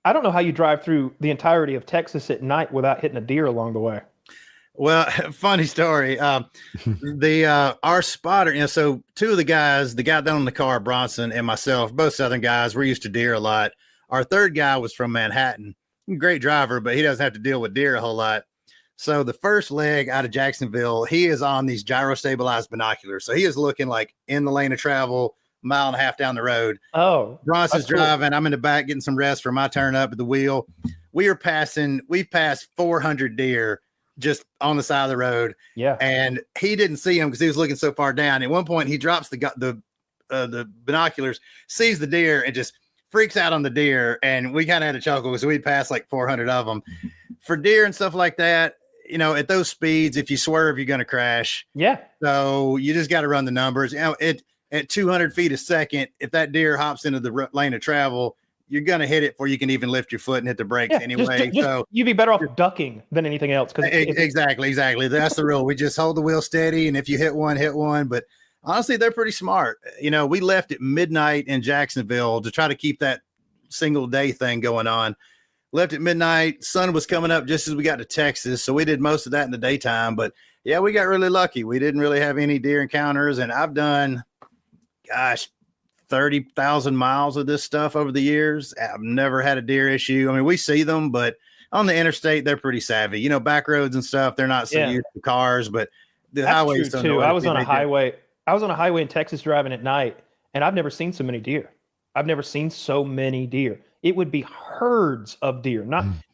I don't know how you drive through the entirety of Texas at night without hitting a deer along the way. Well, funny story. Our spotter, so two of the guys, the guy down in the car, Bronson, and myself, both Southern guys, we're used to deer a lot. Our third guy was from Manhattan, great driver, but he doesn't have to deal with deer a whole lot. So the first leg out of Jacksonville, he is on these gyro stabilized binoculars. So he is looking like in the lane of travel, mile and a half down the road. Oh, Bronson's driving. I'm in the back getting some rest for my turn up at the wheel. We've passed 400 deer just on the side of the road. Yeah. And he didn't see him because he was looking so far down. At one point he drops the binoculars, sees the deer and just freaks out on the deer. And we kind of had a chuckle because we'd passed like 400 of them. For deer and stuff like that, at those speeds, if you swerve, you're going to crash. Yeah. So you just got to run the numbers. At 200 feet a second, if that deer hops into the lane of travel, you're going to hit it before you can even lift your foot and hit the brakes anyway. So you'd be better off ducking than anything else. Exactly. That's the rule. We just hold the wheel steady. And if you hit one. But honestly, they're pretty smart. We left at midnight in Jacksonville to try to keep that single day thing going on. Left at midnight. Sun was coming up just as we got to Texas. So we did most of that in the daytime. But yeah, we got really lucky. We didn't really have any deer encounters. And I've done, 30,000 miles of this stuff over the years. I've never had a deer issue. I mean, we see them, but on the interstate, they're pretty savvy. Back roads and stuff, they're not so used to cars, but the highways too. I was on a highway in Texas driving at night, and I've never seen so many deer. I've never seen so many deer. It would be herds of deer.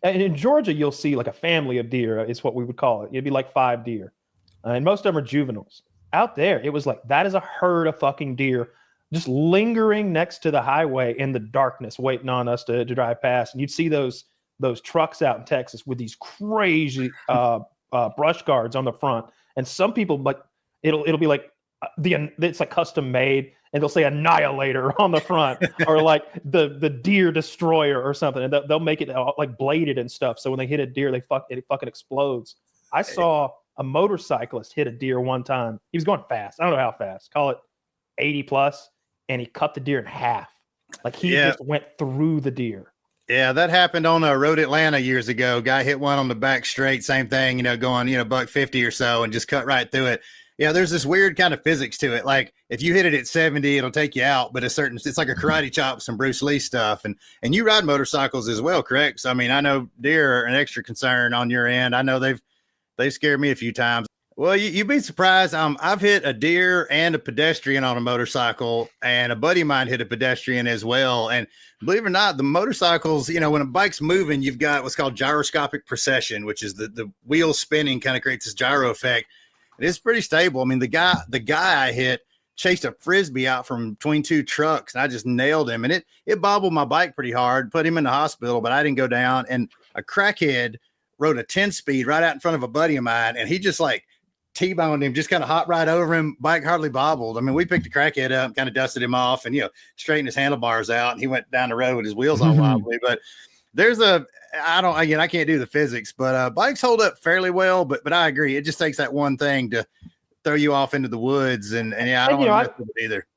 And in Georgia, you'll see like a family of deer is what we would call it. It'd be like 5 deer. And most of them are juveniles. Out there, it was like, that is a herd of fucking deer just lingering next to the highway in the darkness, waiting on us to drive past. And you'd see those trucks out in Texas with these crazy brush guards on the front. And some people, like, it'll be like it's like custom made, and they'll say Annihilator on the front, or like the Deer Destroyer or something. And they'll make it like bladed and stuff. So when they hit a deer, it fucking explodes. I saw a motorcyclist hit a deer one time. He was going fast. I don't know how fast. Call it 80 plus. And he cut the deer in half. Like he just went through the deer. Yeah, that happened on Road Atlanta years ago. Guy hit one on the back straight, same thing, going, $150 or so, and just cut right through it. Yeah, there's this weird kind of physics to it. Like if you hit it at 70, it'll take you out, but it's like a karate chop, some Bruce Lee stuff. And you ride motorcycles as well, correct? So I mean, I know deer are an extra concern on your end. I know they've scared me a few times. Well, you'd be surprised. I've hit a deer and a pedestrian on a motorcycle, and a buddy of mine hit a pedestrian as well. And believe it or not, the motorcycles, when a bike's moving, you've got what's called gyroscopic precession, which is the wheel spinning kind of creates this gyro effect. It is pretty stable. I mean, the guy I hit chased a Frisbee out from between two trucks, and I just nailed him. And it bobbled my bike pretty hard, put him in the hospital, but I didn't go down. And a crackhead rode a 10-speed right out in front of a buddy of mine, and he just like T-boned him, just kind of hot right over him. Bike hardly bobbled. I mean, we picked the crackhead up, kind of dusted him off, and straightened his handlebars out, and he went down the road with his wheels all wobbly. But I can't do the physics, but bikes hold up fairly well. But I agree, it just takes that one thing to throw you off into the woods, and I don't want to mess with it either.